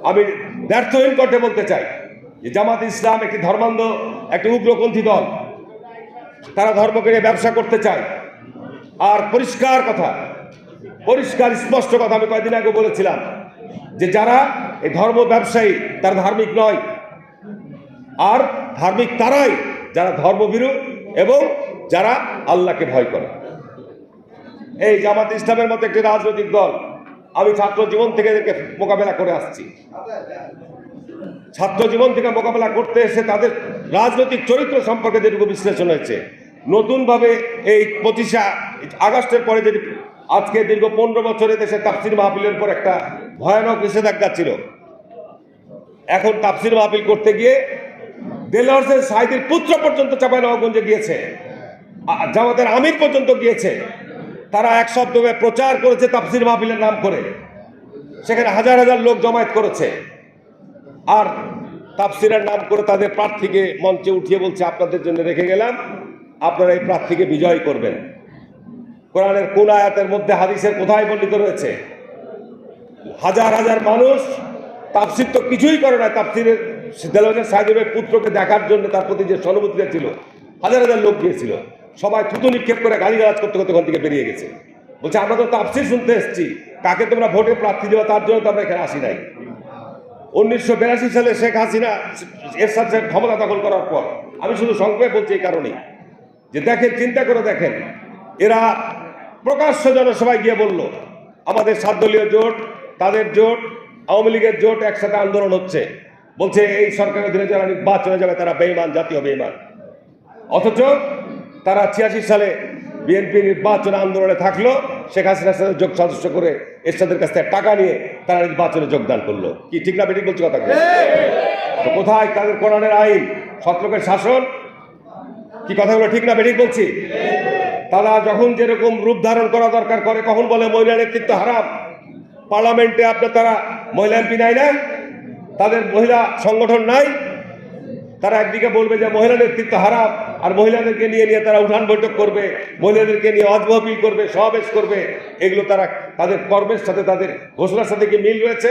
আমি ব্যর্থহীন কণ্ঠে বলতে চাই যে জামাত ইসলাম একটি ধর্মান্ধ, একটি উগ্রপন্থী দল। তারা ধর্মকে নিয়ে ব্যবসা করতে চায়। আর পরিষ্কার কথা, পরিষ্কার স্পষ্ট কথা আমি কয়েকদিন আগে বলেছিলাম যে যারা এই ধর্ম ব্যবসায়ী তারা ধার্মিক নয়। আর ধার্মিক তারাই যারা ধর্মভীরু এবং যারা আল্লাহকে ভয় করে। এই জামাত ইসলামের মতো একটি রাজনৈতিক দল আমি ছাত্র জীবন থেকে এদেরকে মোকাবেলা করে আসছি। ছাত্র জীবন থেকে মোকাবেলা করতে এসে তাদের রাজনৈতিক চরিত্র সম্পর্কে যেটুকু বিশ্লেষণ হয়েছে, নতুনভাবে এই 25 আগস্টের পরে যেটি আজকে দীর্ঘ 15 বছরে দেশে তাফসির মাহফিলের পর একটা ভয়ানক নিষেধাজ্ঞা ছিল। এখন তাফসির মাহফিল করতে গিয়ে দেলোয়ার হোসেন সাঈদীর পুত্র পর্যন্ত চাঁপাইনবাবগঞ্জে গিয়েছে, জামাতের আমির পর্যন্ত গিয়েছে। তারা এক শব্দে প্রচার করেছে তাফসির মাহফিলের নাম করে, সেখানে হাজার হাজার লোক জমায়েত করেছে। আর তাফসিরের নাম করে তাদের প্রার্থীকে মঞ্চে উঠিয়ে বলছে আপনাদের জন্য রেখে গেলাম, আপনারা এই প্রার্থীকে বিজয় করবেন। কোরআনের কোন আয়াতের মধ্যে, হাদিসের কোথায় বর্ণিত রয়েছে? হাজার হাজার মানুষ তাফসির তো কিছুই করে না, তাফসিরের দেলোয়ার হোসেন সাঈদীর পুত্রকে দেখার জন্য তার প্রতি যে সহানুভূতিটা ছিল, হাজার হাজার লোক গিয়েছিল। সবাই থুতু নিক্ষেপ করে গালিগালাজ করতে করতে ওখান থেকে বেরিয়ে গেছে। বলছে আমরা তো তাফসির শুনতে এসেছি, কাকে তোমরা ভোটে প্রার্থী দেওয়া তার জন্য তো আমরা এখানে আসি নাই। 1982 সালে শেখ হাসিনা এরশাদ সাহেব ক্ষমতা দখল করার পর, আমি শুধু সংক্ষেপে বলছি এই কারণেই যে দেখেন, চিন্তা করে দেখেন, এরা প্রকাশ্য জনসভায় গিয়ে বলল আমাদের 7 দলীয় জোট, তাদের জোট, আওয়ামী লীগের জোট একসাথে আন্দোলন হচ্ছে, বলছে এই সরকারের অধীনে যারা নির্বাচনে যাবে তারা বেঈমান, জাতীয় বেঈমান। অথচ তারা 86 সালে বিএনপি নির্বাচন আন্দোলনে থাকলো, শেখ হাসিনার সাথে যোগ সদস্য করে এরশাদের কাছ থেকে টাকা নিয়ে তারা নির্বাচনে যোগদান করলো। কি ঠিক না বেঠিক বলছি কথা? তো কোথায় তাদের কোরআনের আইন, সৎলোকের শাসন? কি কথাগুলো ঠিক না বেঠিক বলছি? তারা যখন যেরকম রূপ ধারণ করা দরকার করে, কখন বলে মহিলা নেতৃত্ব হারাম। পার্লামেন্টে আপনার তারা মহিলা এমপি নাই না, তাদের মহিলা সংগঠন নাই। তারা একদিকে বলবে যে মহিলা নেতৃত্ব হারাম, আর মহিলাদেরকে নিয়ে নিয়ে তারা উঠান বৈঠক করবে, মহিলাদেরকে নিয়ে ওয়াজ মাহফিল করবে, সমাবেশ করবে। এগুলো তারা তাদের কর্মের সাথে, তাদের ঘোষণার সাথে কি মিল রয়েছে?